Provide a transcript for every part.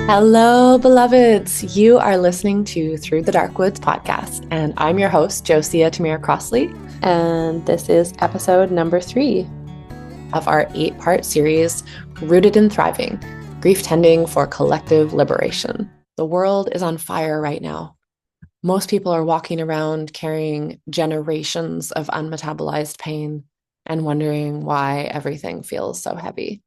Hello, beloveds. You are listening to Through the Dark Woods podcast, and I'm your host, Josia Tamir Crossley, and this is episode number 3 of our 8-part series, Rooted in Thriving, Grief Tending for Collective Liberation. The world is on fire right now. Most people are walking around carrying generations of unmetabolized pain and wondering why everything feels so heavy.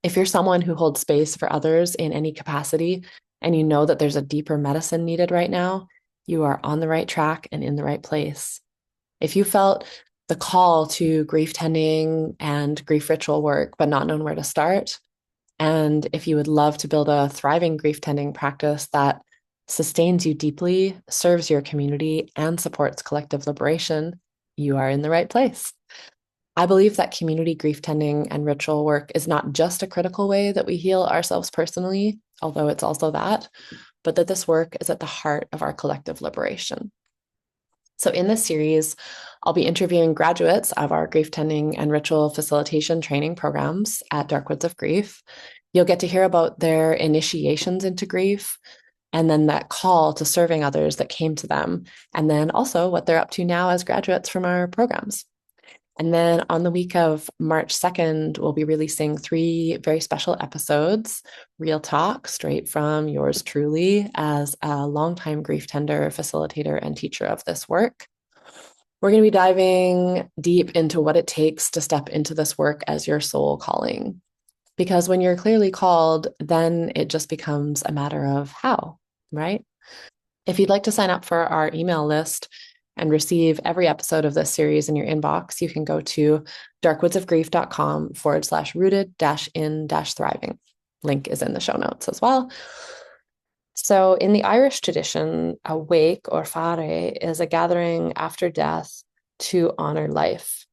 If you're someone who holds space for others in any capacity, and you know that there's a deeper medicine needed right now, you are on the right track and in the right place. If you felt the call to grief tending and grief ritual work, but not known where to start, and if you would love to build a thriving grief tending practice that sustains you deeply, serves your community, and supports collective liberation, you are in the right place. I believe that community grief tending and ritual work is not just a critical way that we heal ourselves personally, although it's also that, but that this work is at the heart of our collective liberation. So in this series, I'll be interviewing graduates of our grief tending and ritual facilitation training programs at Dark Woods of Grief. You'll get to hear about their initiations into grief, and then that call to serving others that came to them, and then also what they're up to now as graduates from our programs. And then on the week of March 2nd, we'll be releasing 3 very special episodes, real talk straight from yours truly as a longtime grief tender, facilitator, and teacher of this work. We're going to be diving deep into what it takes to step into this work as your soul calling. Because when you're clearly called, then it just becomes a matter of how, right? If you'd like to sign up for our email list and receive every episode of this series in your inbox, you can go to darkwoodsofgrief.com/rooted-in-thriving. Link is in the show notes as well. So in the Irish tradition, a wake or fare is a gathering after death to honor life.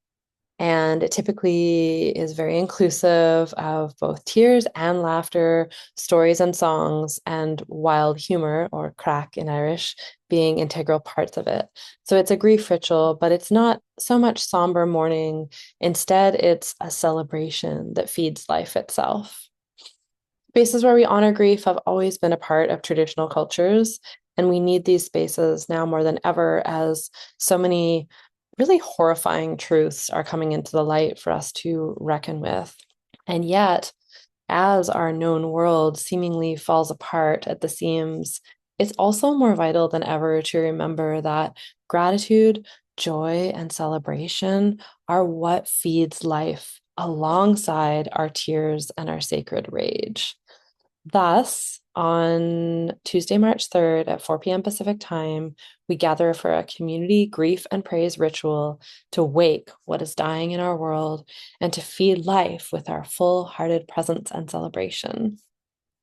And it typically is very inclusive of both tears and laughter, stories and songs, and wild humor, or crack in Irish, being integral parts of it. So it's a grief ritual, but it's not so much somber mourning. Instead, it's a celebration that feeds life itself. Spaces where we honor grief have always been a part of traditional cultures, and we need these spaces now more than ever as so many really horrifying truths are coming into the light for us to reckon with. And yet, as our known world seemingly falls apart at the seams, it's also more vital than ever to remember that gratitude, joy, and celebration are what feeds life alongside our tears and our sacred rage. Thus, on Tuesday, March 3rd at 4 p.m. Pacific time, we gather for a community grief and praise ritual to wake what is dying in our world and to feed life with our full-hearted presence and celebration.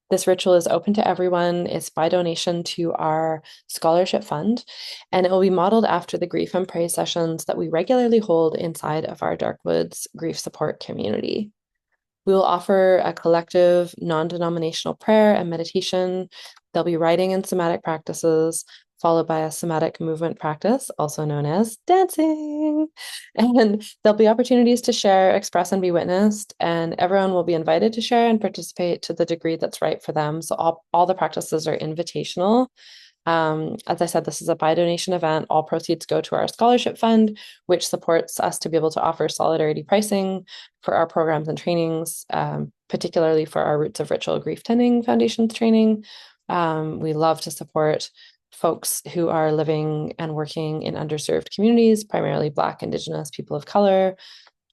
This ritual is open to everyone. It's by donation to our scholarship fund, and it will be modeled after the grief and praise sessions that we regularly hold inside of our Dark Woods grief support community. We will offer a collective non-denominational prayer and meditation. There'll be writing and somatic practices, followed by a somatic movement practice, also known as dancing. And there'll be opportunities to share, express, and be witnessed. And everyone will be invited to share and participate to the degree that's right for them. So all the practices are invitational. As I said, this is a by donation event. All proceeds go to our scholarship fund, which supports us to be able to offer solidarity pricing for our programs and trainings, particularly for our Roots of Ritual Grief Tending Foundations training. We love to support folks who are living and working in underserved communities, primarily Black, Indigenous, people of color,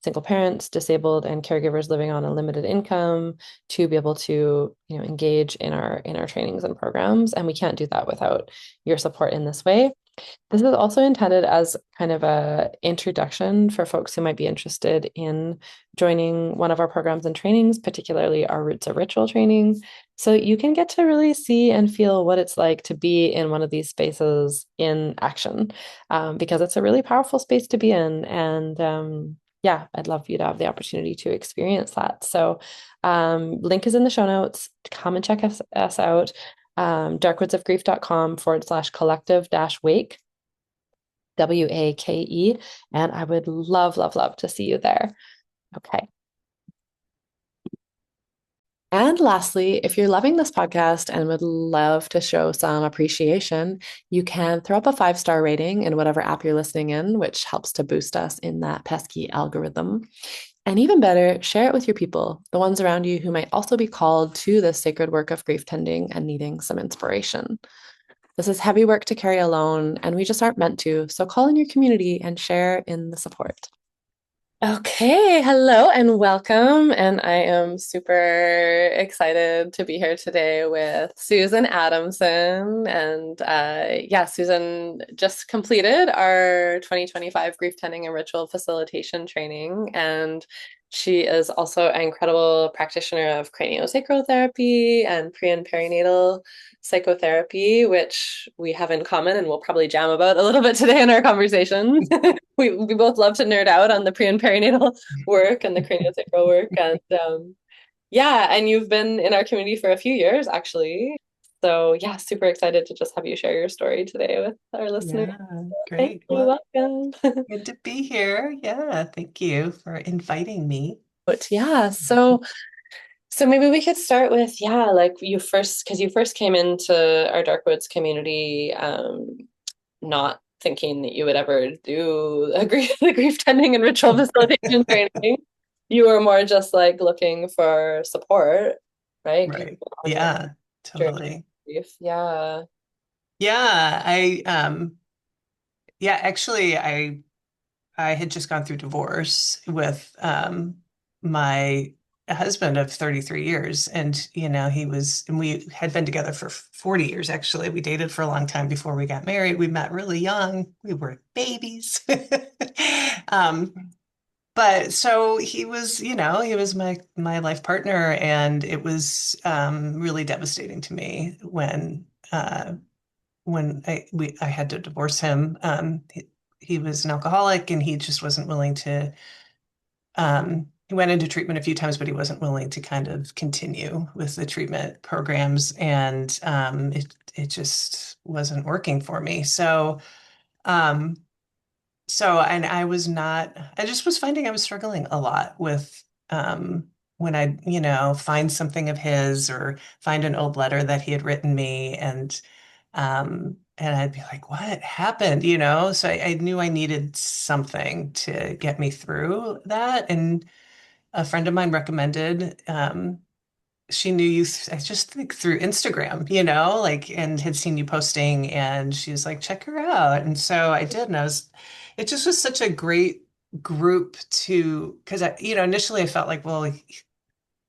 single parents, disabled, and caregivers living on a limited income, to be able to, engage in our trainings and programs. And we can't do that without your support in this way. This is also intended as kind of a introduction for folks who might be interested in joining one of our programs and trainings, particularly our Roots of Ritual training. So you can get to really see and feel what it's like to be in one of these spaces in action, because it's a really powerful space to be in. And yeah, I'd love you to have the opportunity to experience that. So link is in the show notes. Come and check us out. darkwoodsofgrief.com/collective-wake, WAKE. And I would love, love, love to see you there. Okay. And lastly, if you're loving this podcast and would love to show some appreciation, you can throw up a 5-star rating in whatever app you're listening in, which helps to boost us in that pesky algorithm. And even better, share it with your people, the ones around you who might also be called to this sacred work of grief tending and needing some inspiration. This is heavy work to carry alone, and we just aren't meant to. So call in your community and share in the support. Okay, hello and welcome. And I am super excited to be here today with Susan Adamson. And yeah, Susan just completed our 2025 grief tending and ritual facilitation training. And she is also an incredible practitioner of craniosacral therapy and pre and perinatal psychotherapy, which we have in common and we'll probably jam about a little bit today in our conversation. We both love to nerd out on the pre and perinatal work and the craniosacral work. And yeah, and you've been in our community for a few years, actually. So yeah, super excited to just have you share your story today with our listeners. Yeah, Thank great. you. Well, Welcome. good to be here. Yeah, thank you for inviting me. But yeah, so maybe we could start with, yeah, like you first, because you first came into our Dark Woods community, not thinking that you would ever do the grief tending and ritual facilitation training. You were more just like looking for support, right? Because Right. you've been on your Yeah, journey of totally. grief. Yeah. Yeah, yeah, actually I had just gone through divorce with my husband of 33 years, and and we had been together for 40 years. Actually, we dated for a long time before we got married. We met really young. We were babies. um But so he was my life partner, and it was really devastating to me when I had to divorce him. He was an alcoholic, and he just wasn't willing to. He went into treatment a few times, but he wasn't willing to kind of continue with the treatment programs, and it just wasn't working for me. Um, and I just was finding I was struggling a lot with when I find something of his or find an old letter that he had written me, and I'd be like, what happened? So I knew I needed something to get me through that. And a friend of mine recommended, she knew you, I just think through Instagram, like, and had seen you posting, and she was like, check her out. And so I did, and it just was such a great group because initially I felt like, well,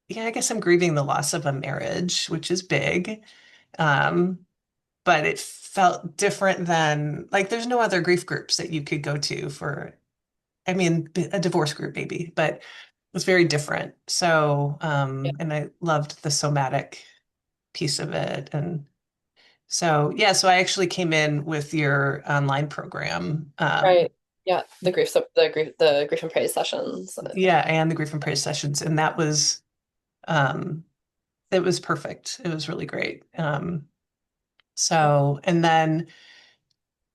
yeah, I guess I'm grieving the loss of a marriage, which is big. Um, but it felt different than, like, there's no other grief groups that you could go to for, I mean, a divorce group maybe, but it was very different. So, Yeah. and I loved the somatic piece of it. And so, yeah, so I actually came in with your online program. Right. Yeah. The grief and praise sessions. Yeah, and the grief and praise sessions. And um, it was perfect. It was really great. And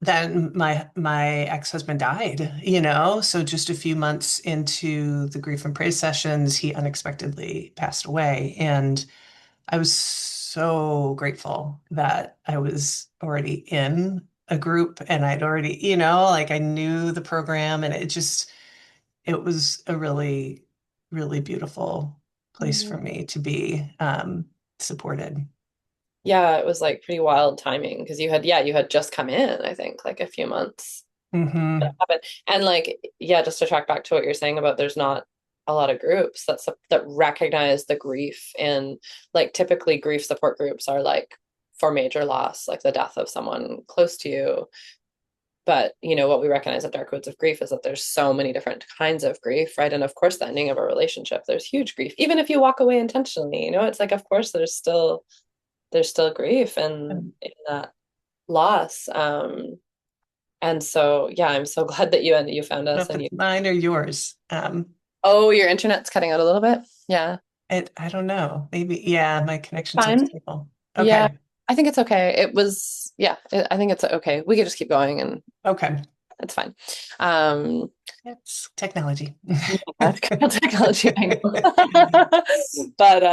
then my ex-husband died, so just a few months into the grief and praise sessions, he unexpectedly passed away. And I was so grateful that I was already in a group, and I'd already, like, I knew the program, and it was a really, really beautiful place Mhm. for me to be supported. Yeah, it was like pretty wild timing because you had just come in, I think, like a few months that Hmm. happened. And like, yeah, just to track back to what you're saying about there's not a lot of groups that recognize the grief, and like typically grief support groups are like for major loss, like the death of someone close to you. But what we recognize at Dark Woods of Grief is that there's so many different kinds of grief, right? And of course, the ending of a relationship, there's huge grief. Even if you walk away intentionally, it's like, of course, there's still grief in that loss. And so, yeah, I'm so glad that you found I don't us know if and you. it's mine or yours. Oh, your internet's cutting out a little bit. Yeah, I don't know. Maybe, yeah, my it's connection's fine. unstable. Yeah, Okay. I think it's okay. I think it's okay. We could just keep going and Okay. it's fine. Um, It's technology. yeah, technology, I know. But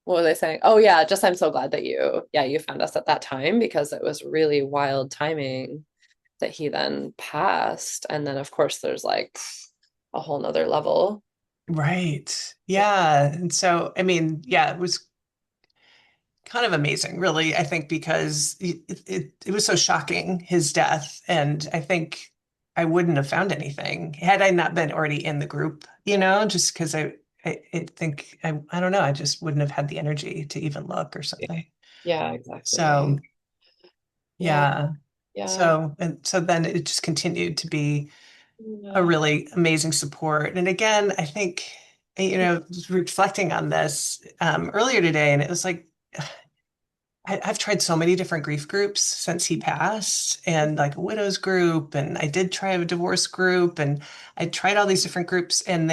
what was I saying? Oh yeah, just I'm so glad that you found us at that time because it was really wild timing that he then passed. And then of course there's like a whole nother level. Right. Yeah. And so, I mean, yeah, it was kind of amazing, really, I think, because it was so shocking, his death. And I think I wouldn't have found anything had I not been already in the group, just because I think, I don't know, I just wouldn't have had the energy to even look or something. Yeah, exactly. So, Yeah, yeah. yeah. So then it just continued to be a Yeah. really amazing support. And again, I think, just reflecting on this earlier today, and it was like, I've tried so many different grief groups since he passed, and like a widows group, and I did try a divorce group, and I tried all these different groups, and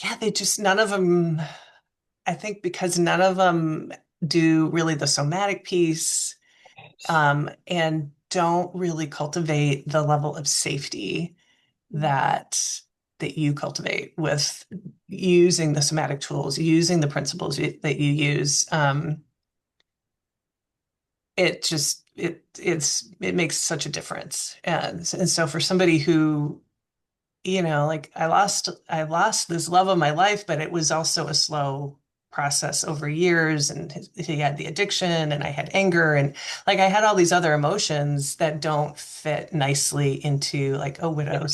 yeah, they just, none of them, I think because none of them do really the somatic piece, and don't really cultivate the level of safety that that you cultivate with using the somatic tools, using the principles that you use. It just it makes such a difference. And so for somebody who, like I lost this love of my life, but it was also a slow process over years, and he had the addiction and I had anger, and like I had all these other emotions that don't fit nicely into like a widow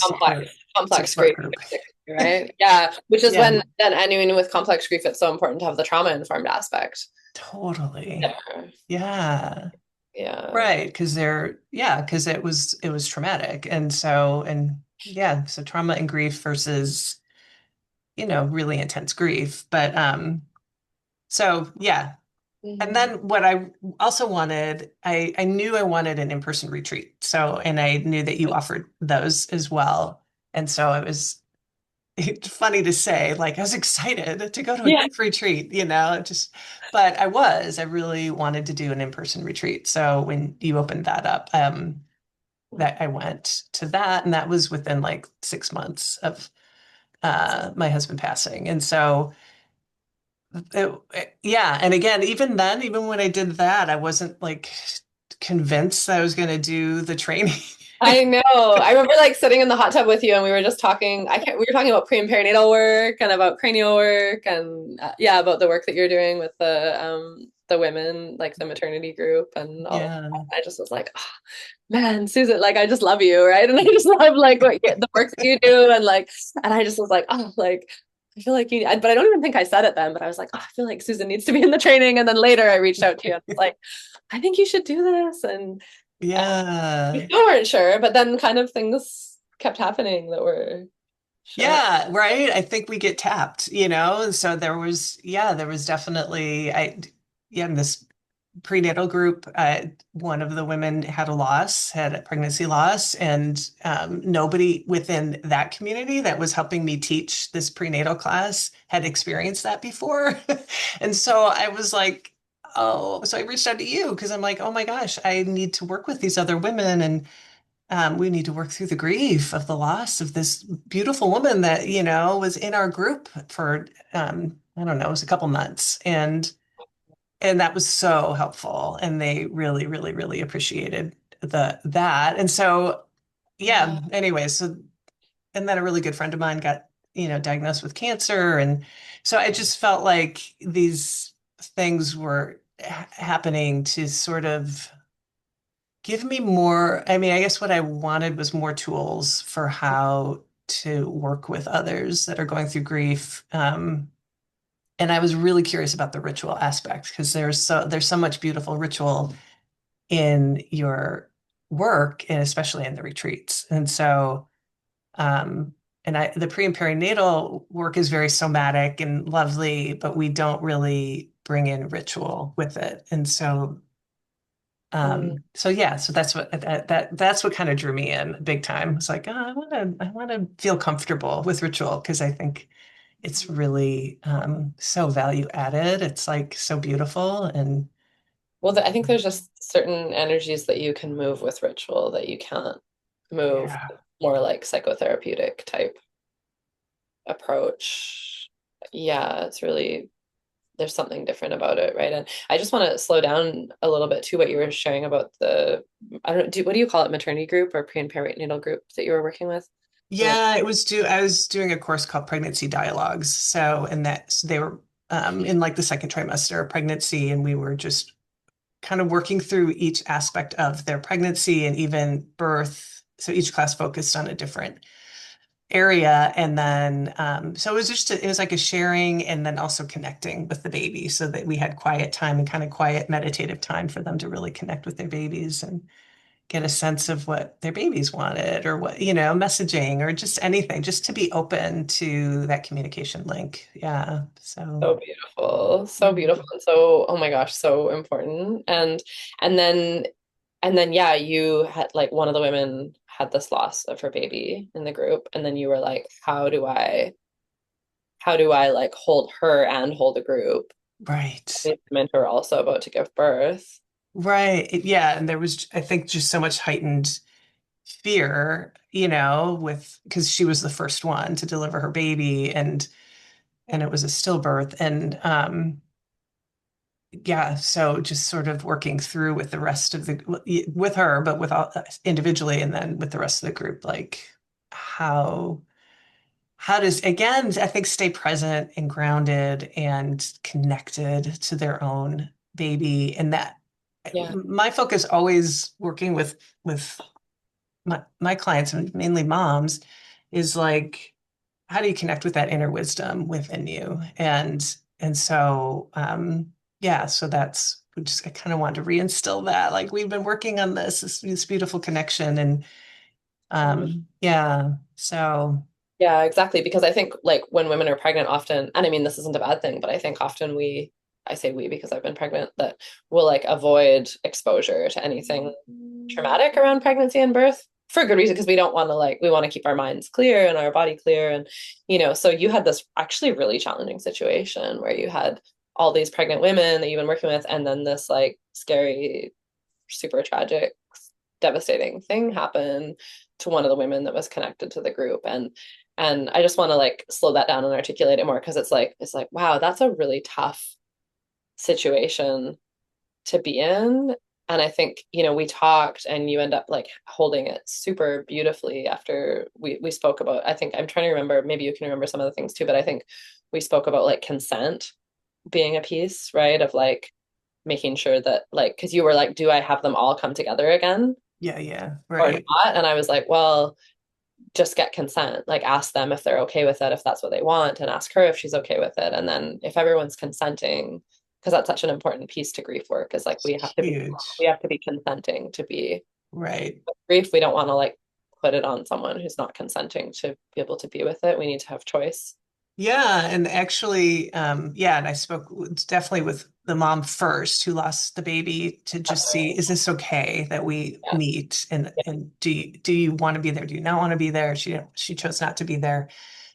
Complex support grief, group. basically, right? Yeah, which is Yeah, when then anyone with complex grief, it's so important to have the trauma informed aspect. totally. Yeah, Yeah. yeah, Right, because it was traumatic. And yeah, so trauma and grief versus, really intense grief. But so yeah. And mhm. then what I also wanted, I knew I wanted an in-person retreat. So, and I knew that you offered those as well. And so it was it's funny to say, like I was excited to go to a Yeah. grief retreat, but I really wanted to do an in-person retreat. So when you opened that up, that I went to that, and that was within like 6 months of my husband passing. And so, yeah. And again, even then, even when I did that, I wasn't like convinced I was going to do the training. I know. I remember like sitting in the hot tub with you and we were just talking. We were talking about pre and perinatal work and about cranial work and yeah, about the work that you're doing with the women, like the maternity group and all of Yeah. that. I just was like, oh, man, Susan, like I just love you, right? And I just love like the work that you do and I just was like, oh, like I feel like but I don't even think I said it then, but I was like, oh, I feel like Susan needs to be in the training. And then later I reached out to you and was like, I think you should do this. And we Yeah. still weren't sure, but then kind of things kept happening that were sure. Yeah, right. I think we get tapped. And so there was definitely, in this prenatal group, one of the women had a pregnancy loss, and nobody within that community that was helping me teach this prenatal class had experienced that before. And so I was like, oh, so I reached out to you because I'm like, oh my gosh, I need to work with these other women, and we need to work through the grief of the loss of this beautiful woman that, was in our group for, I don't know, it was a couple months. And that was so helpful. And they really, really, really appreciated that. And so, yeah, Yeah. anyway, and then a really good friend of mine got, diagnosed with cancer. And so I just felt like these things were happening to sort of give me more. I mean, I guess what I wanted was more tools for how to work with others that are going through grief. And I was really curious about the ritual aspect because there's so much beautiful ritual in your work and especially in the retreats. And so, the pre and perinatal work is very somatic and lovely, but we don't really bring in ritual with it. And so Mm. so yeah, so that's what kind of drew me in big time. It's like, oh, I want to feel comfortable with ritual because I think it's really so value added. It's like so beautiful, and Well, I think there's just certain energies that you can move with ritual that you can't move Yeah. with more like psychotherapeutic type approach. Yeah, it's really there's something different about it, right? And I just want to slow down a little bit too what you were sharing about the I don't do what do you call it, maternity group or pre and perinatal group that you were working with? Yeah, I was doing a course called Pregnancy Dialogues. So, and that so they were in like the second trimester of pregnancy, and we were just kind of working through each aspect of their pregnancy and even birth. So each class focused on a different area. And then, so it was it was like a sharing and then also connecting with the baby so that we had quiet time and kind of quiet meditative time for them to really connect with their babies and get a sense of what their babies wanted or what, messaging or just anything, just to be open to that communication link. Yeah. So, So beautiful. So mm. beautiful. And so, oh my gosh, so important. And then yeah, you had like one of the women had this loss of her baby in the group. And then you were like, how do I like hold her and hold a group? Right. I meant her also about to give birth. Right. Yeah. And there was, I think, just so much heightened fear, with because she was the first one to deliver her baby and it was a stillbirth. And yeah, so just sort of working through with the rest of with her, but with all individually and then with the rest of the group, like how how does again, I think stay present and grounded and connected to their own baby. And that Yeah. my focus always working with my clients and mainly moms is like how do you connect with that inner wisdom within you and so yeah, so that's we just I kind of wanted to reinstill that like we've been working on this beautiful connection and yeah, so Yeah, exactly. Because I think like when women are pregnant often, and I mean this isn't a bad thing, but I think often I say we because I've been pregnant, that we'll like avoid exposure to anything traumatic around pregnancy and birth for a good reason, because we don't want to like we want to keep our minds clear and our body clear. And so you had this actually really challenging situation where you had all these pregnant women that you've been working with, and then this like scary, super tragic, devastating thing happen to one of the women that was connected to the group. And I just want to like slow that down and articulate it more because it's like wow, that's a really tough situation to be in. And I think, we talked and you end up like holding it super beautifully after we spoke about, I think I'm trying to remember, maybe you can remember some of the things too, but I think we spoke about like consent being a piece, right? Of like making sure that like, because you were like, do I have them all come together again yeah, or right. not? And I was like, well, just get consent, like ask them if they're okay with it, if that's what they want, and ask her if she's okay with it. And then if everyone's consenting, because that's such an important piece to grief work, is like we Huge. have to be consenting to be Right. grief. We don't want to like put it on someone who's not consenting to be able to be with it. We need to have choice. Yeah, and actually, yeah, and I spoke definitely with the mom first who lost the baby to just see, is this okay that we Yeah. meet and do you want to be there? Do you not want to be there? She chose not to be there.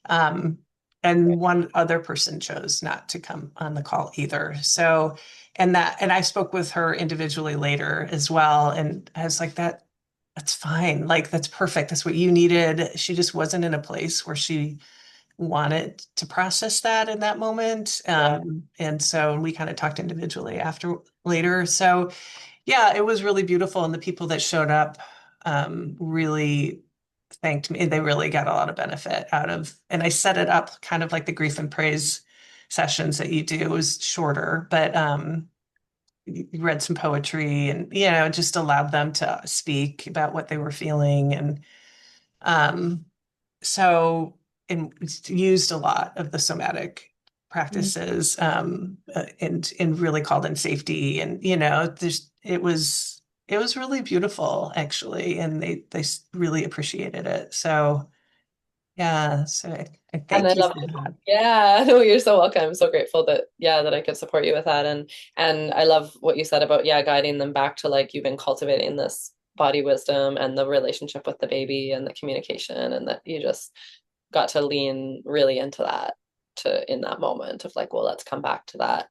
Um, and one other person chose not to come on the call either. So, and I spoke with her individually later as well, and I was like that's fine. Like that's perfect. That's what you needed. She just wasn't in a place where she wanted to process that in that moment. Yeah. And so we kind of talked individually after later. So yeah, it was really beautiful. And the people that showed up really thanked me. They really got a lot of benefit out of, and I set it up kind of like the grief and praise sessions that you do. It was shorter, but you read some poetry and, just allowed them to speak about what they were feeling. And um, so and used a lot of the somatic practices and really called in safety and it was really beautiful actually and they really appreciated it so yeah so I And I thank you love for that. yeah, no, you're so welcome. I'm so grateful that I could support you with that. And I love what you said about guiding them back to like you've been cultivating this body wisdom and the relationship with the baby and the communication, and that you just got to lean really into that to in that moment of like, well, let's come back to that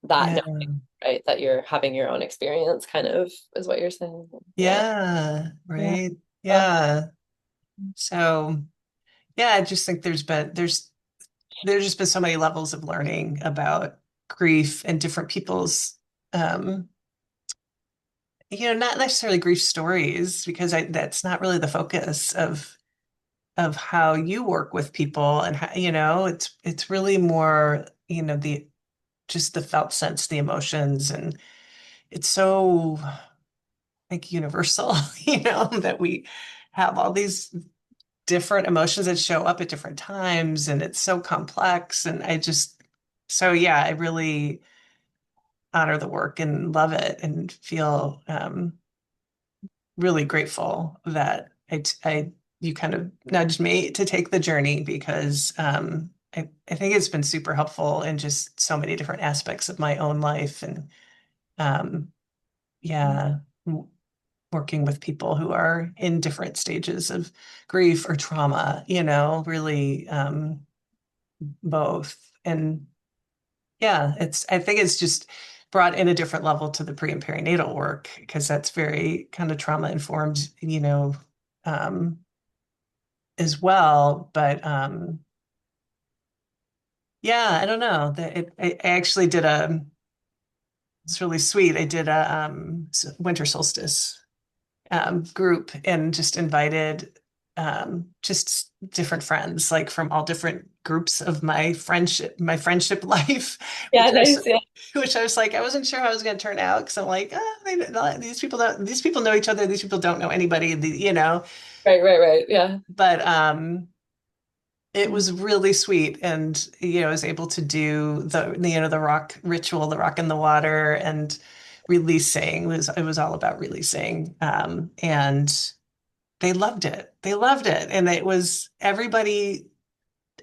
that Yeah. down, right? That you're having your own experience kind of is what you're saying. Yeah. Yeah. Yeah. Right. Uh, Yeah. So yeah, I just think there's just been so many levels of learning about grief and different people's um not necessarily grief stories because that's not really the focus of how you work with people and how, it's really more, the just the felt sense, the emotions, and it's so like universal, that we have all these different emotions that show up at different times and it's so complex. And so yeah, I really honor the work and love it and feel really grateful that you kind of nudged me to take the journey because I think it's been super helpful in just so many different aspects of my own life. And um, yeah, working with people who are in different stages of grief or trauma, really both. And yeah, I think it's just brought in a different level to the pre and perinatal work because that's very kind of trauma informed, um, as well. But yeah, I don't know. I actually did it's really sweet. I did a winter solstice group and just invited just different friends, like from all different groups of my friendship life, yeah, nice. Yeah. which I was like, I wasn't sure how it was going to turn out because I'm like, these people know each other, these people don't know anybody, Right, right, right. Yeah. but it was really sweet, and I was able to do the rock ritual, the rock in the water, and releasing. It was all about releasing, and they loved it. They loved it, and it was everybody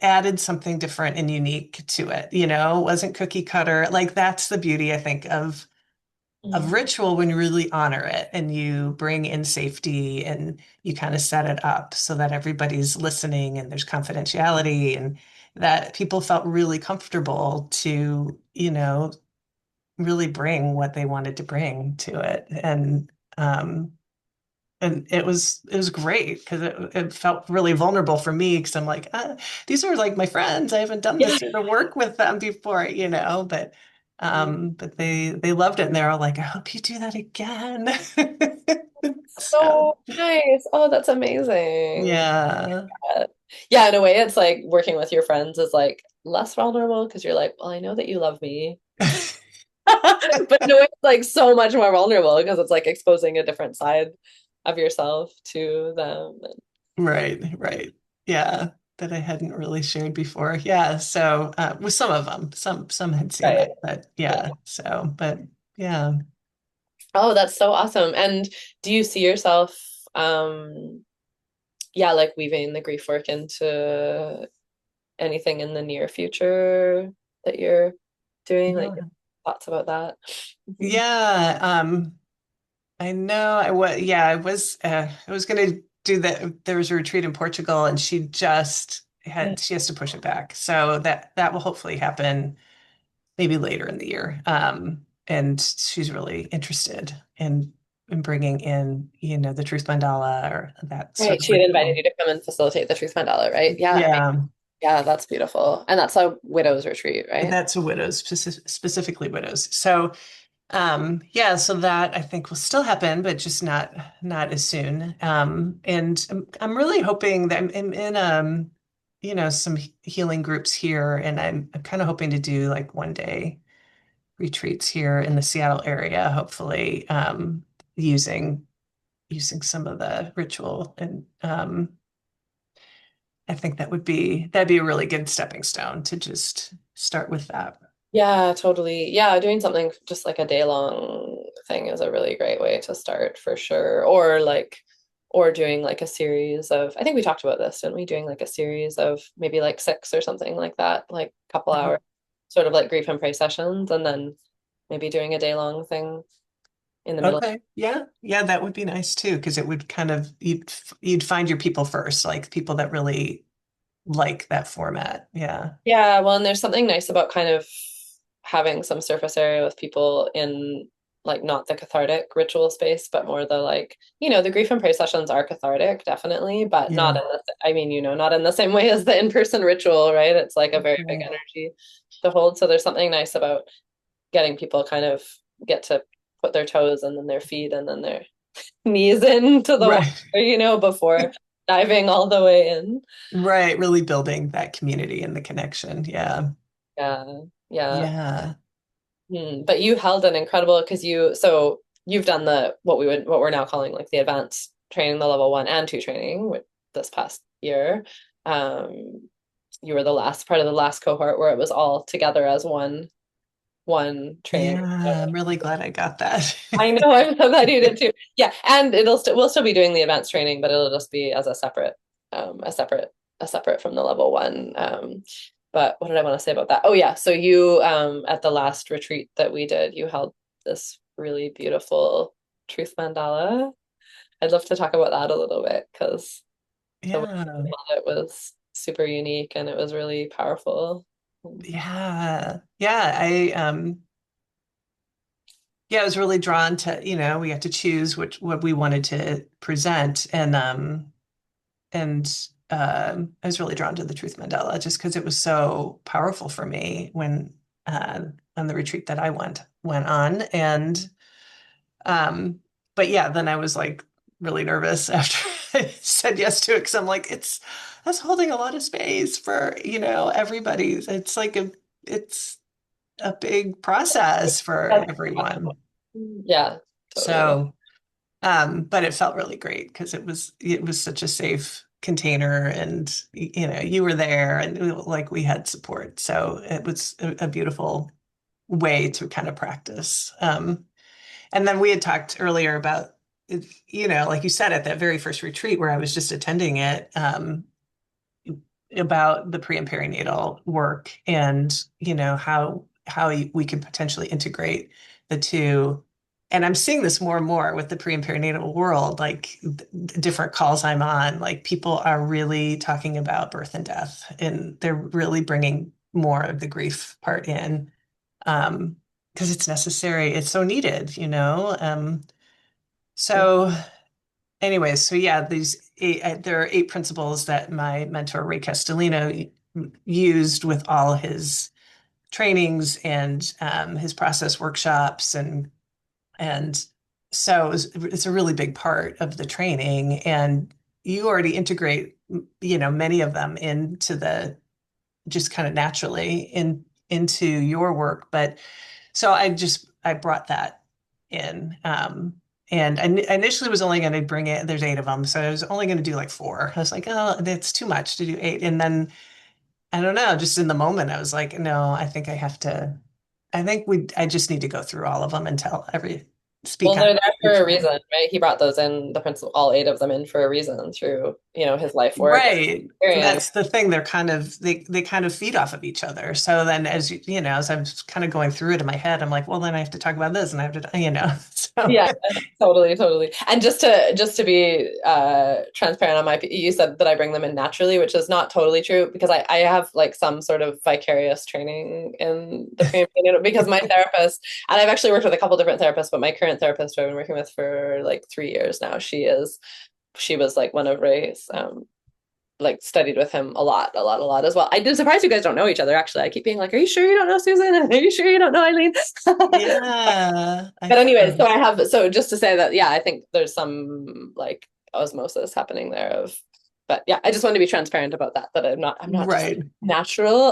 added something different and unique to it. It wasn't cookie cutter. Like that's the beauty, I think, of Mhm. ritual when you really honor it and you bring in safety and you kind of set it up so that everybody's listening and there's confidentiality and that people felt really comfortable to, really bring what they wanted to bring to it. And it was great because it felt really vulnerable for me because I'm like, these are like my friends. I haven't done Yeah. this sort of work with them before, but they loved it and they're all like, I hope you do that again. So So nice. Oh, that's amazing. yeah. Yeah. Yeah, in a way, it's like working with your friends is like less vulnerable because you're like, well, I know that you love me. But in a way, it's like so much more vulnerable because it's like exposing a different side of yourself to them. Right, right. Yeah, that I hadn't really shared before. Yeah, so with some of them, some had seen Right. it, but Yeah. yeah, but yeah. Oh, that's so awesome. And do you see yourself, yeah, like weaving the grief work into anything in the near future that you're doing? Like Yeah. thoughts about that? Mhm. Yeah, I know. I was gonna do that. There was a retreat in Portugal, and Yeah. she has to push it back. So that will hopefully happen maybe later in the year. And she's really interested in bringing in, the truth mandala or that sort Right. of She had invited ritual. you to come and facilitate the Truth Mandala, right? Yeah. Yeah, Yeah, that's beautiful. And that's a widow's retreat, right? that's a widows, specifically widows. So yeah, so that I think will still happen, but just not as soon. And I'm really hoping that I'm in some healing groups here, and I'm kind of hoping to do like 1 day retreats here in the Seattle area, hopefully, using using some of the ritual. And I think that'd be a really good stepping stone to just start with that. Yeah, totally. Yeah, doing something just like a day long thing is a really great way to start for sure. Or doing like a series of, I think we talked about this, didn't we? Doing like a series of maybe like six or something like that, like a couple hours, sort of like grief and pray sessions, and then maybe doing a day long thing in the middle. Okay. Yeah. Yeah, that would be nice too, because it would kind of you'd find your people first, like people that really like that format. Yeah. Yeah, well, and there's something nice about kind of having some surface area with people in like not the cathartic ritual space, but more the like, the grief and praise sessions are cathartic, definitely, but not Yeah. in the, I mean, not in the same way as the in-person ritual, right? It's like a very big Right. energy to hold. So there's something nice about getting people kind of get to put their toes and then their feet and then their knees into the water, Right. before diving all the way in. Right. Really building that community and the connection. Yeah. Yeah. Yeah. Yeah. But you held an incredible because you've done the what we're now calling like the advanced training, the level 1 and 2 training this past year. Um, you were the last part of the last cohort where it was all together as one training. Yeah. I'm really glad I got that. I know, I'm so glad you did too. Yeah, and we'll still be doing the advanced training, but it'll just be as um, a separate, a separate from the level 1. But what did I want to say about that? Oh yeah, so you at the last retreat that we did, you held this really beautiful truth mandala. I'd love to talk about that a little bit because the way Yeah. you held it was super unique and it was really powerful. Yeah. Yeah. I was really drawn to, we had to choose what we wanted to present. And I was really drawn to the Truth Mandela just because it was so powerful for me when on the retreat that I went on. And um, but yeah, then I was like really nervous after I said yes to it because I'm like, that's holding a lot of space for, everybody. It's a big process for everyone. Yeah, totally. So but it felt really great because it was such a safe container and you were there and like we had support. So it was a beautiful way to kind of practice. And then we had talked earlier about like you said at that very first retreat where I was just attending it, about the pre and perinatal work and how we could potentially integrate the two. And I'm seeing this more and more with the pre and perinatal world, like different calls I'm on, like people are really talking about birth and death, and they're really bringing more of the grief part in, because it's necessary, it's so needed. So anyways, so yeah, there are 8 principles that my mentor Ray Castellino used with all his trainings and his process workshops, and so it's a really big part of the training, and you already integrate many of them into the just kind of naturally into your work, but so I brought that in. And I initially was only going to bring it, there's 8 of them. So I was only going to do like 4. I was like, oh, that's too much to do 8. And then I don't know, just in the moment, I was like, no, I just need to go through all of them and speak Well, on they're there for each a one. reason, right? He brought those in, the principal, all 8 of them in for a reason through, his life work Right. experience. That's the thing. They kind of feed off of each other. So then as I'm kind of going through it in my head, I'm like, well, then I have to talk about this and I have to. So Yeah, totally, totally. And just to be transparent on you said that I bring them in naturally, which is not totally true because I have like some sort of vicarious training in the pre because my therapist, and I've actually worked with a couple different therapists, but my current therapist who I've been working with for like 3 years now, she was like one of Ray's like studied with him a lot, a lot, a lot as well. I'm surprised you guys don't know each other. Actually, I keep being like, "Are you sure you don't know Susan? Are you sure you don't know Eileen?" yeah, I But anyways, have. so just to say that, yeah, I think there's some like osmosis happening there but yeah, I just want to be transparent about that I'm not just Right. natural.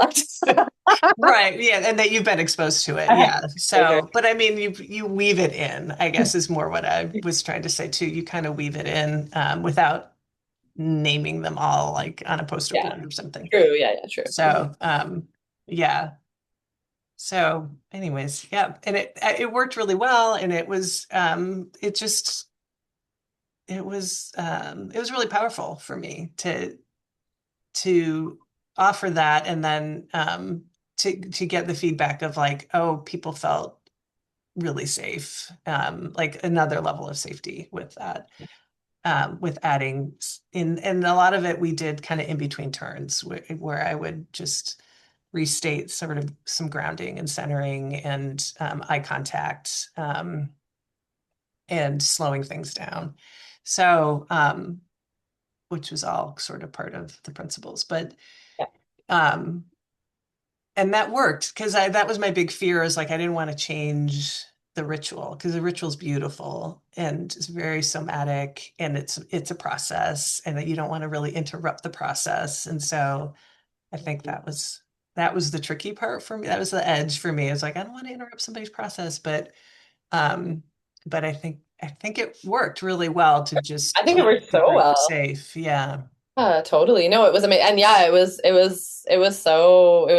Right. Yeah. And that you've been exposed to it. Yeah. So, but I mean, you weave it in, I guess is more what I was trying to say too. You kind of weave it in, without naming them all like on a poster Yeah, board or something. true. Yeah, yeah, true. So, yeah. So, anyways, yeah, and it worked really well, and it was really powerful for me to offer that, and then to get the feedback of like, oh, people felt really safe, like another level of safety with that, with adding in, and a lot of it we did kind of in between turns where I would just restate sort of some grounding and centering and eye contact, and slowing things down. So, which was all sort of part of the principles. But Yeah. um, and that worked because I that was my big fear is like I didn't want to change the ritual because the ritual's beautiful and it's very somatic and it's a process and that you don't want to really interrupt the process. And so I think that was the tricky part for me. That was the edge for me. It's like I don't want to interrupt somebody's process, um, but I think it worked really well to just I think it keep worked the so group well. safe. Yeah. Totally. No, it was amazing. And yeah, it was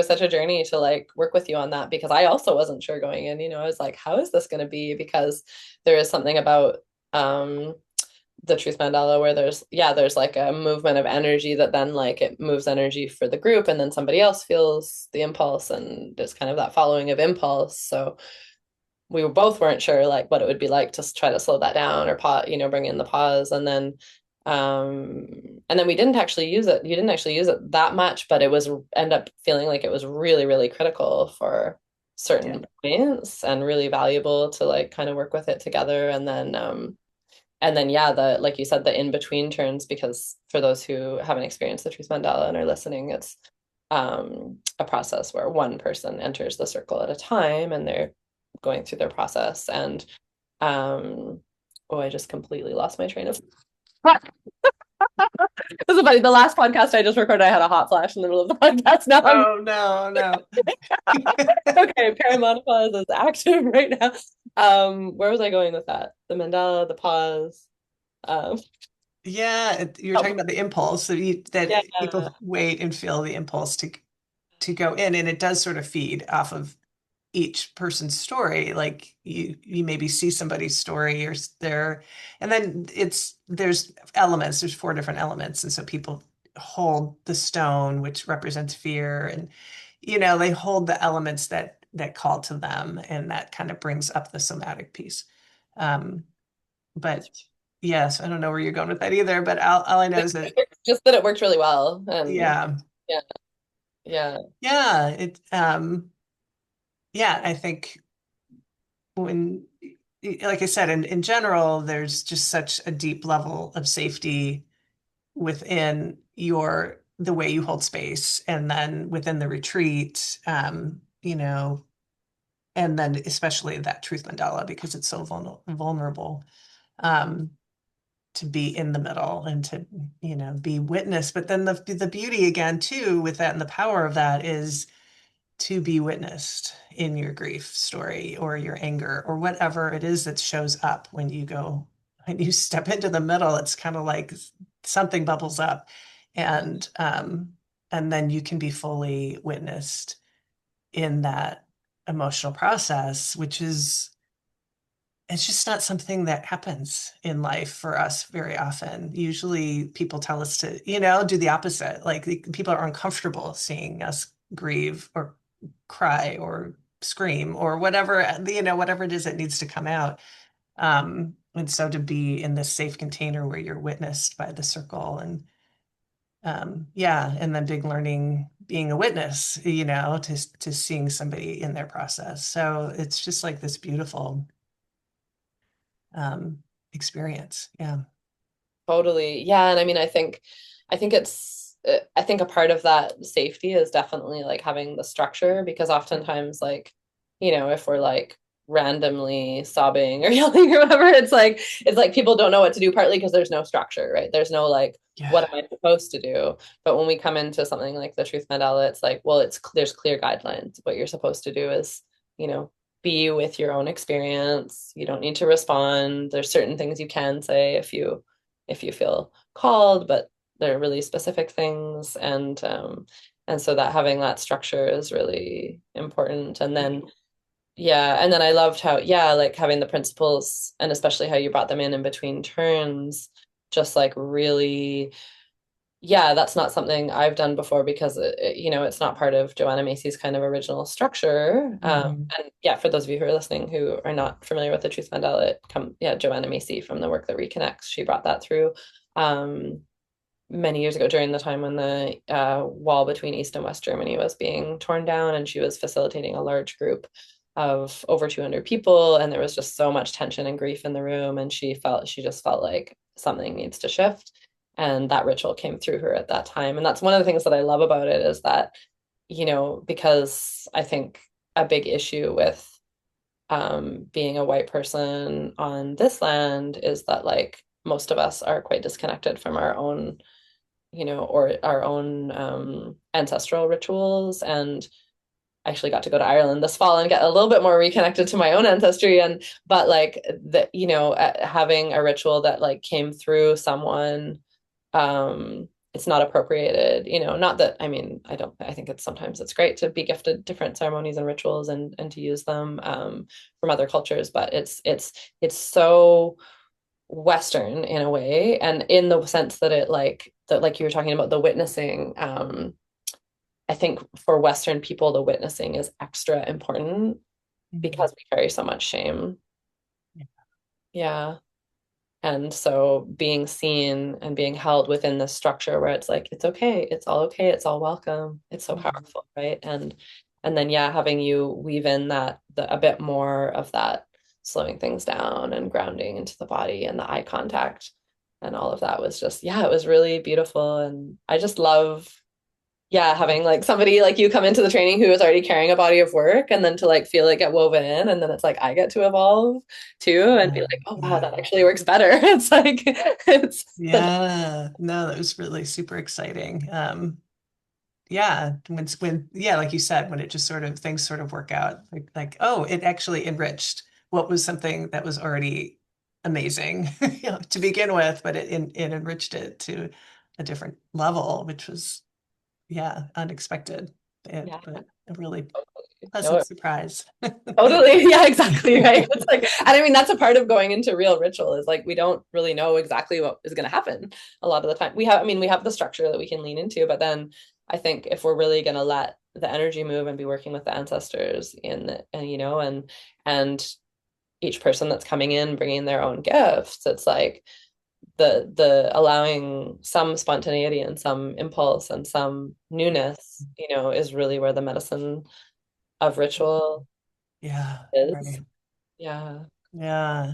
such a journey to like work with you on that because I also wasn't sure going in, I was like, how is this going to be? Because there is something about um the truth mandala where there's like a movement of energy that then like it moves energy for the group and then somebody else feels the impulse and there's kind of that following of impulse. So we both weren't sure like what it would be like to try to slow that down or bring in the pause and then we didn't actually use it. You didn't actually use it that much, but it was end up feeling like it was really, really critical for Yeah. certain points and really valuable to like kind of work with it together. And then yeah, the like you said, the in-between turns, because for those who haven't experienced the truth mandala and are listening, it's a process where one person enters the circle at a time and they're going through their process. And um, oh, I just completely lost my train of thought. This is funny. The last podcast I just recorded, I had a hot flash in the middle of the podcast. Now I'm Oh no, no. okay. Perimenopause is active right now. Where was I going with that? The mandala, the pause. Um, Yeah, you're oh, talking about the impulse that people yeah. wait and feel the impulse to go in, and it does sort of feed off of each person's story. Like you maybe see somebody's story or there, and then there's four different elements, and so people hold the stone, which represents fear, and they hold the elements that call to them, and that kind of brings up the somatic piece. Um, but yes, I don't know where you're going with that either, but all I know is that Just that it worked really well. And yeah, yeah, yeah, yeah, yeah, I think when, like I said, in general, there's just such a deep level of safety within the way you hold space, and then within the retreat, and then especially that truth mandala because it's so vulnerable. Um, to be in the middle and to be witness, but then the beauty again too with that and the power of that is to be witnessed in your grief story or your anger or whatever it is that shows up when you step into the middle. It's kind of like something bubbles up, and then you can be fully witnessed in that emotional process, which is it's just not something that happens in life for us very often. Usually people tell us to, do the opposite. Like people are uncomfortable seeing us grieve or cry or scream or whatever it is that needs to come out. And so to be in this safe container where you're witnessed by the circle and yeah, and then big learning being a witness, to seeing somebody in their process. So it's just like this beautiful experience. Yeah. totally. Yeah, and I mean, I think a part of that safety is definitely like having the structure because oftentimes like, if we're like randomly sobbing or yelling or whatever, it's like people don't know what to do partly because there's no structure, right? There's no like Yeah. what am I supposed to do? But when we come into something like the truth mandala, it's like, well, there's clear guidelines. What you're supposed to do is, you know, be with your own experience. You don't need to respond. There's certain things you can say if you feel called, but they're really specific things. And so that having that structure is really important. And then yeah, and then I loved how, yeah, like having the principles and especially how you brought them in between turns, just like really, yeah, that's not something I've done before because it's not part of Joanna Macy's kind of original structure. Mhm. And yeah, for those of you who are listening who are not familiar with the Truth Mandala, yeah, Joanna Macy from the work that reconnects, she brought that through. Um, many years ago during the time when the wall between East and West Germany was being torn down, and she was facilitating a large group of over 200 people, and there was just so much tension and grief in the room, and she just felt like something needs to shift, and that ritual came through her at that time. And that's one of the things that I love about it is that, because I think a big issue with being a white person on this land is that like most of us are quite disconnected from our own, or our own ancestral rituals. And I actually got to go to Ireland this fall and get a little bit more reconnected to my own ancestry. And but like the, having a ritual that like came through someone, it's not appropriated, not that, I mean, I think sometimes it's great to be gifted different ceremonies and rituals and to use them from other cultures, but it's so Western in a way, and in the sense that it like that, like you were talking about the witnessing. I think for Western people, the witnessing is extra important Mhm. because we carry so much shame. Yeah. And so being seen and being held within this structure where it's like, okay, it's all welcome. It's so Mhm. powerful, right? And then yeah, having you weave in a bit more of that slowing things down and grounding into the body and the eye contact and all of that was just, yeah, it was really beautiful. And I just love, yeah, having like somebody like you come into the training who is already carrying a body of work and then to like feel it get woven in, and then it's like I get to evolve too and be Yeah, like, oh wow, yeah, that actually works better. It's like it's such yeah. No, that was really super exciting. Yeah, yeah, like you said, when it just sort of things sort of work out, like oh, it actually enriched what was something that was already amazing, to begin with, but it enriched it to a different level, which was yeah, unexpected, yeah, but a really no, pleasant surprise. totally. Yeah, exactly. Right. It's like, and I mean, that's a part of going into real ritual is like we don't really know exactly what is going to happen a lot of the time. I mean, we have the structure that we can lean into, but then I think if we're really going to let the energy move and be working with the ancestors and and each person that's coming in bringing their own gifts, it's like the allowing some spontaneity and some impulse and some newness, is really where the medicine of ritual Yeah, is. right. Yeah. Yeah.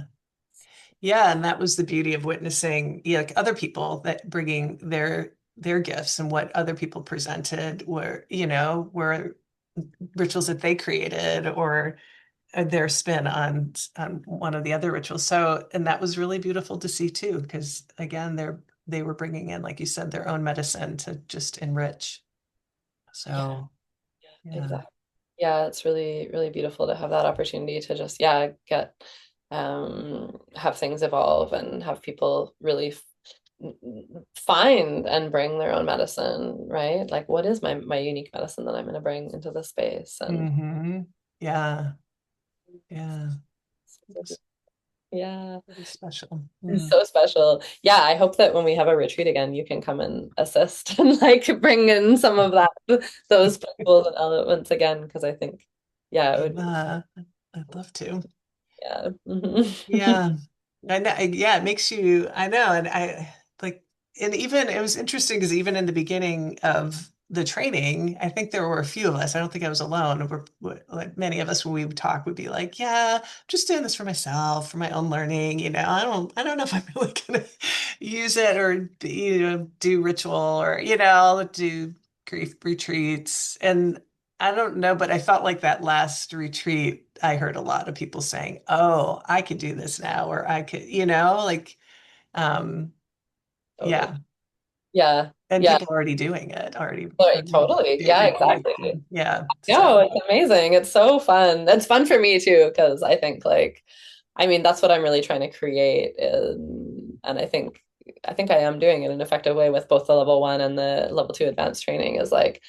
Yeah, and that was the beauty of witnessing, yeah, like other people that bringing their gifts and what other people presented were rituals that they created or their spin on one of the other rituals. So, and that was really beautiful to see too, because again, they were bringing in, like you said, their own medicine to just enrich. Yeah. So, Yeah. yeah. Exactly. Yeah, it's really, really beautiful to have that opportunity to just, yeah, have things evolve and have people really find and bring their own medicine, right? Like, what is my unique medicine that I'm going to bring into this space? And Hmm. Yeah. Yeah. It's yeah, really special. it's Mm. so special. Yeah, I hope that when we have a retreat again, you can come and assist and like bring in some of those principles and elements again, because I think, yeah, it would be, Yeah. I'd love to. yeah. Mhm. Yeah. I know. Yeah, it makes you, I know. And I like, and even it was interesting because even in the beginning of the training, I think there were a few of us. I don't think I was alone. Like many of us when we would talk would be like, yeah, I'm just doing this for myself, for my own learning. I don't know if I'm really gonna use it or do ritual or, do grief retreats. And I don't know, but I felt like that last retreat, I heard a lot of people saying, "Oh, I could do this now," or I could, um, Totally. yeah. Yeah. And Yeah. people already doing it, already Totally. doing Yeah, retreats. exactly. And yeah. No, So, it's amazing. It's so fun. It's fun for me too, because I think like, I mean, that's what I'm really trying to create. And I think I am doing it in an effective way with both the level one and the level two advanced training is like,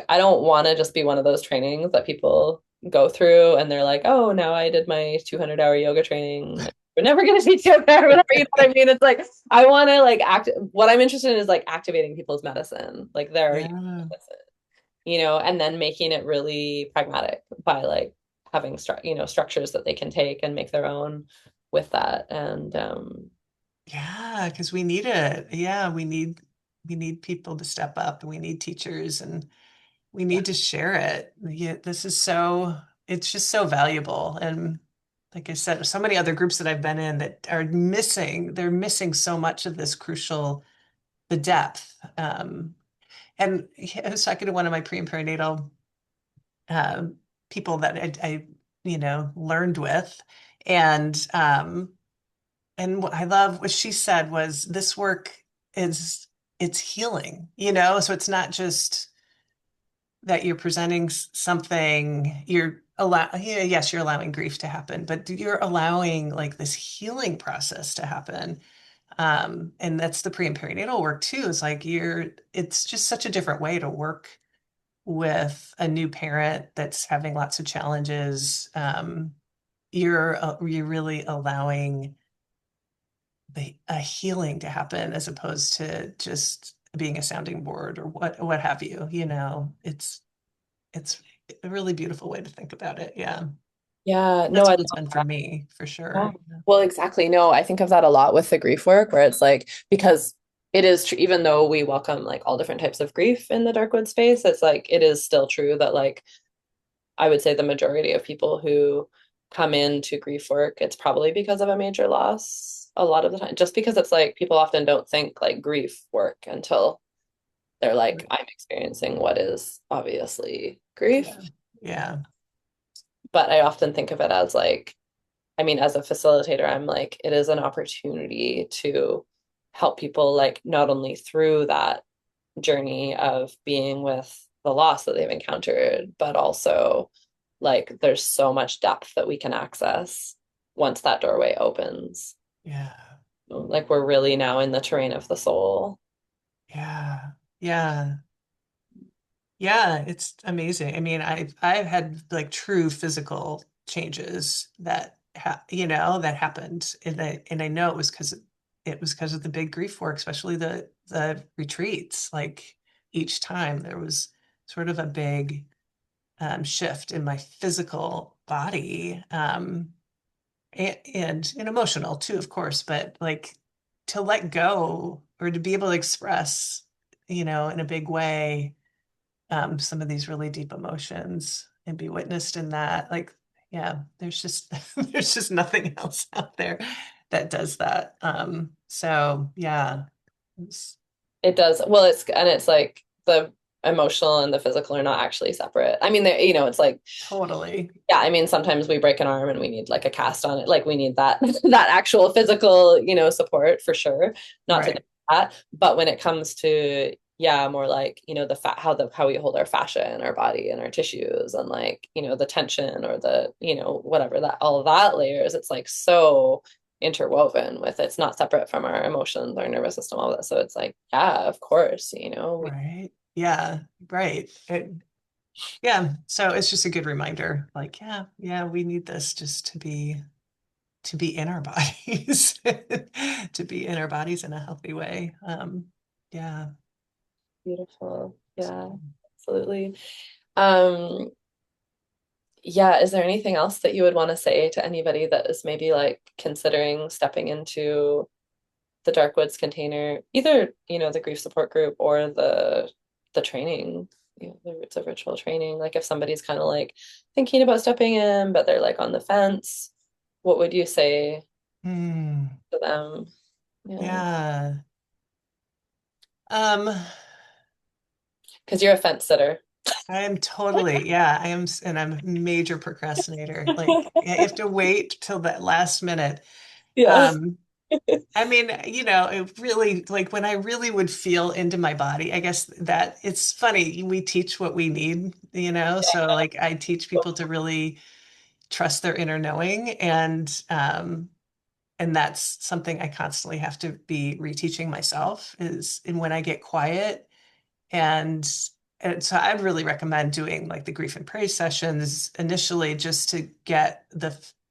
I don't want to just be one of those trainings that people go through and they're like, oh, now I did my 200-hour yoga training. We're never going to teach you there, whatever, you know what I mean? It's like, I want to like what I'm interested in is like activating people's medicine, like their yeah. medicine, and then making it really pragmatic by like having structures that they can take and make their own with that. And Yeah, because we need it. Yeah, we need we need people to step up, and we need teachers, and we Yeah. need to share it. Yeah, it's just so valuable. And like I said, so many other groups that I've been in that are they're missing so much of this crucial, the depth. And I was talking to one of my pre and perinatal um, people that learned with, and what I love what she said was this work is it's healing, so it's not just that you're presenting something, yeah, yes, you're allowing grief to happen, but you're allowing like this healing process to happen. And that's the pre and perinatal work too. Is like it's just such a different way to work with a new parent that's having lots of challenges. You're really allowing a healing to happen as opposed to just being a sounding board or what have you. It's a really beautiful way to think about it. Yeah. Yeah, no, That's I what it's love been for that. me, for Yeah. sure. Yeah. Well, exactly. No, I think of that a lot with the grief work, where it's like, because it is true, even though we welcome like all different types of grief in the Darkwood space, it's like, it is still true that like, I would say the majority of people who come into grief work, it's probably because of a major loss a lot of the time, just because it's like people often don't think like grief work until they're like, I'm experiencing what is obviously grief. Yeah. Yeah. But I often think of it as like, I mean, as a facilitator, I'm like, it is an opportunity to help people, like, not only through that journey of being with the loss that they've encountered, but also, like, there's so much depth that we can access once that doorway opens. Yeah. Like, we're really now in the terrain of the soul. Yeah. Yeah. Yeah, it's amazing. I mean, I've had like true physical changes that happened, and I know it was because of the big grief work, especially the retreats. Like each time there was sort of a big shift in my physical body, and emotional too, of course, but like to let go or to be able to express, in a big way some of these really deep emotions and be witnessed in that. Like, yeah, there's just there's just nothing else out there that does that. So yeah, it's It does. Well, it's like the emotional and the physical are not actually separate. I mean, it's like, totally yeah, I mean, sometimes we break an arm and we need like a cast on it. Like we need that that actual physical, support for sure. Not to right, that, but when it comes to, yeah, more like, the fat how we hold our fascia in our body and our tissues, and like, the tension or the, whatever, that all of that layers, it's like so interwoven with, it's not separate from our emotions, our nervous system, all that. So it's like, yeah, of course, right, yeah, right. Yeah, so it's just a good reminder. Like, yeah, yeah, we need this just to be in our bodies, to be in our bodies in a healthy way. Yeah. beautiful. So, Yeah, absolutely. Um, yeah, is there anything else that you would want to say to anybody that is maybe like considering stepping into the Dark Woods container, either, the grief support group or the training, the Roots of Ritual training? Like if somebody's kind of like thinking about stepping in, but they're like on the fence, what would you say hmm, to them? Yeah. yeah. Um, Because you're a fence sitter. I am totally, yeah, and I'm a major procrastinator. Like, I have to wait till that last minute. Yeah. Um, I mean, it really, like when I really would feel into my body, I guess that it's funny, we teach what we need, so like I teach people to really trust their inner knowing, and that's something I constantly have to be reteaching myself is, and when I get quiet. And, and so I'd really recommend doing like the grief and praise sessions initially just to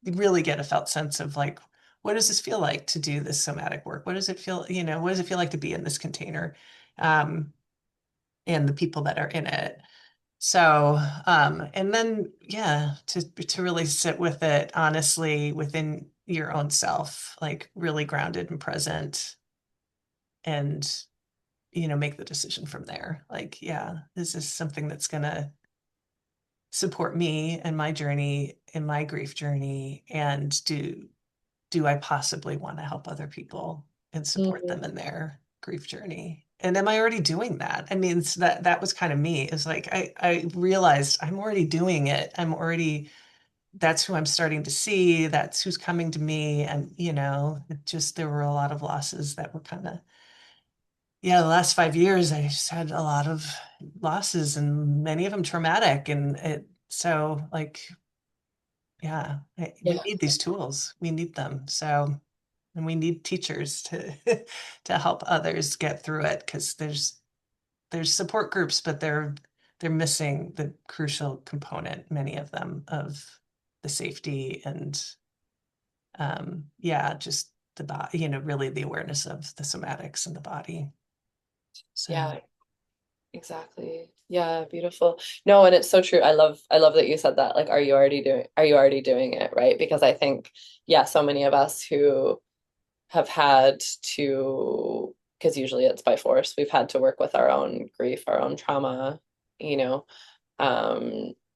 really get a felt sense of like, what does this feel like to do this somatic work? What does it feel like to be in this container? Um, and the people that are in it. So, and then, yeah, to really sit with it honestly within your own self, like really grounded and present, and make the decision from there. Like, yeah, this is something that's gonna support me and my journey in my grief journey, and do I possibly want to help other people and support them Mhm. in their grief journey? And am I already doing that? I mean, that was kind of me. It's like I realized I'm already doing it. That's who I'm starting to see. That's who's coming to me. And, it just there were a lot of losses that were kind of, yeah, the last 5 years, I just had a lot of losses and many of them traumatic. And so like, yeah, we Yeah. need these tools. We need them. So, and we need teachers to to help others get through it, because there's support groups, but they're missing the crucial component, many of them, of the safety and yeah, just the body, really the awareness of the somatics in the body. So Yeah, exactly. Yeah, beautiful. No, and it's so true. I love that you said that. Like, are you already doing it, right? Because I think, yeah, so many of us who have had to, because usually it's by force, we've had to work with our own grief, our own trauma, you know,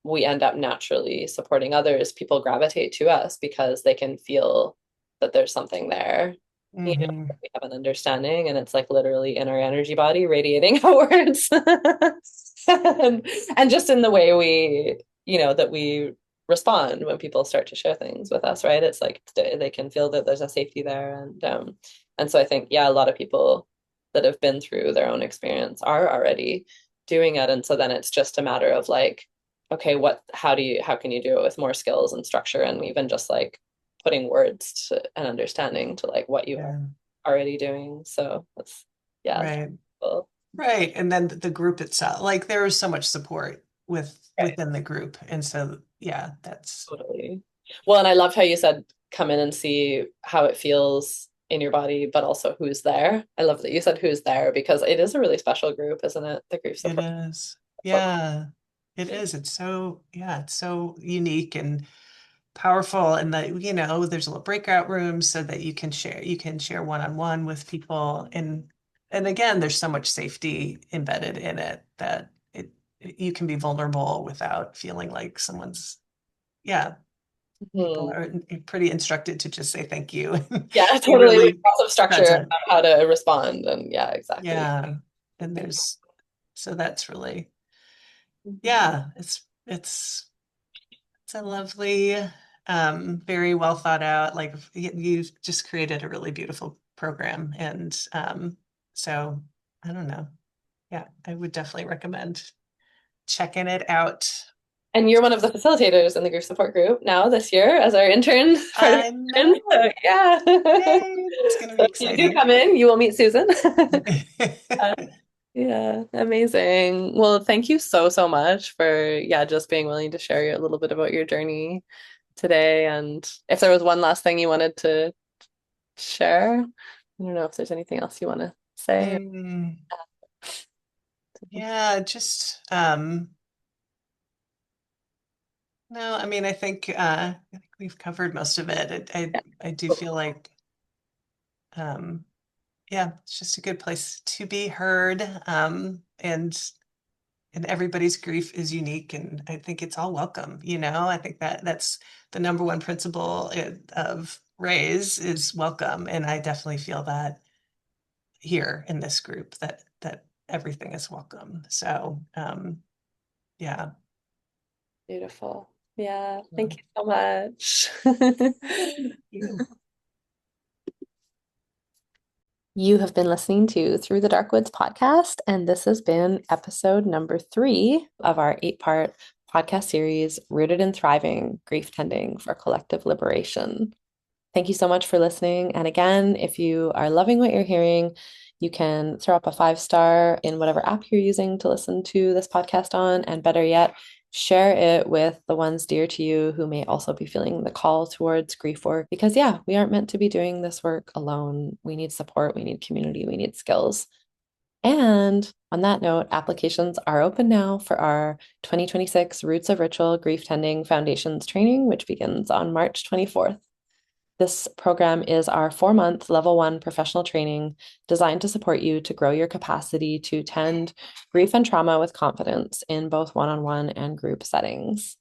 we end up naturally supporting others. People gravitate to us because they can feel that there's something there. hmm. We have an understanding, and it's like literally in our energy body radiating outwards. And just in the way that we respond when people start to share things with us, right? It's like they can feel that there's a safety there. And so I think, yeah, a lot of people that have been through their own experience are already doing it. And so then it's just a matter of like, okay, how can you do it with more skills and structure, and even just like putting words to and understanding to like what you are Yeah, already doing. So that's, yeah, it's right. cool. Right. And then the group itself, like there is so much support Right. within the group. And so, yeah, that's Totally. Well, and I loved how you said come in and see how it feels in your body, but also who's there. I love that you said who's there because it is a really special group, isn't it? The grief it support. is. So Yeah, it is. It's so, yeah, it's so unique and powerful. And that, there's a little breakout rooms so that you can share one-on-one with people. And again, there's so much safety embedded in it that you can be vulnerable without feeling like yeah, people mhm. are pretty instructed to just say thank you Yeah, and totally. Like really lots of structure present. about how to respond. And yeah, exactly. Yeah. And so that's really, Mhm. yeah, it's a lovely, very well thought out, like you've just created a really beautiful program. And so I don't know. Yeah, I would definitely recommend checking it out. And you're one of the facilitators in the grief support group now this year as our intern, part of I our intern. So know. yeah. Yay, it's going to So be if you do exciting. come in, you will meet Susan. Uh, yeah, amazing. Well, thank you so, so much for, yeah, just being willing to share a little bit about your journey today. And if there was one last thing you wanted to share, I don't know if there's anything else you want to say. Um, yeah, just no, I mean, I think we've covered most of it. I do feel like um yeah, it's just a good place to be heard. And everybody's grief is unique, and I think it's all welcome. I think that's the number one principle of Raise is welcome. And I definitely feel that here in this group, that everything is welcome. So yeah. Beautiful. Yeah, thank Well, you so much. you. You have been listening to Through the Dark Woods podcast, and this has been episode number 3 of our 8-part podcast series, Rooted in Thriving Grief Tending for Collective Liberation. Thank you so much for listening. And again, if you are loving what you're hearing, you can throw up a 5-star in whatever app you're using to listen to this podcast on. And better yet, share it with the ones dear to you who may also be feeling the call towards grief work. Because, yeah, we aren't meant to be doing this work alone. We need support, we need community, we need skills. And on that note, applications are open now for our 2026 Roots of Ritual Grief Tending Foundations training, which begins on March 24th. This program is our 4-month level 1 professional training designed to support you to grow your capacity to tend grief and trauma with confidence in both one-on-one and group settings.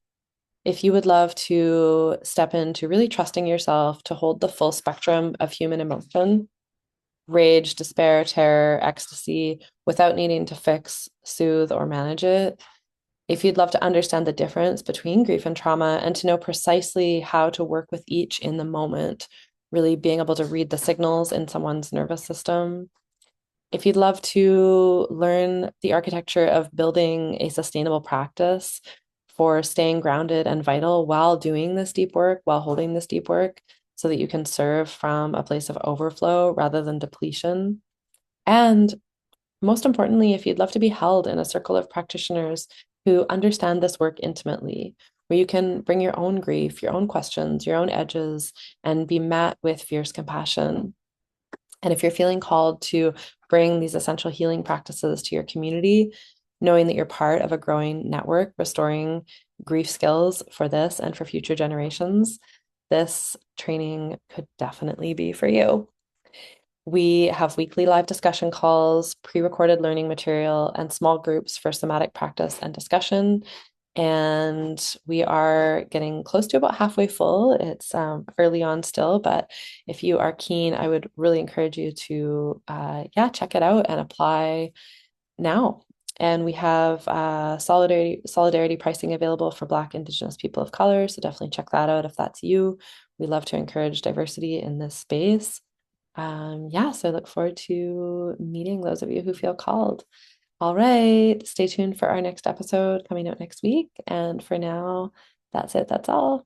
If you would love to step into really trusting yourself to hold the full spectrum of human emotion, rage, despair, terror, ecstasy, without needing to fix, soothe, or manage it, if you'd love to understand the difference between grief and trauma and to know precisely how to work with each in the moment, really being able to read the signals in someone's nervous system, if you'd love to learn the architecture of building a sustainable practice for staying grounded and vital while doing this deep work, while holding this deep work, so that you can serve from a place of overflow rather than depletion. And most importantly, if you'd love to be held in a circle of practitioners who understand this work intimately, where you can bring your own grief, your own questions, your own edges, and be met with fierce compassion. And if you're feeling called to bring these essential healing practices to your community, knowing that you're part of a growing network restoring grief skills for this and for future generations, this training could definitely be for you. We have weekly live discussion calls, pre-recorded learning material, and small groups for somatic practice and discussion. And we are getting close to about halfway full. It's early on still, but if you are keen, I would really encourage you to, check it out and apply now. And we have solidarity pricing available for Black, Indigenous people of color. So definitely check that out if that's you. We love to encourage diversity in this space. So I look forward to meeting those of you who feel called. All right, stay tuned for our next episode coming out next week. And for now, that's it. That's all.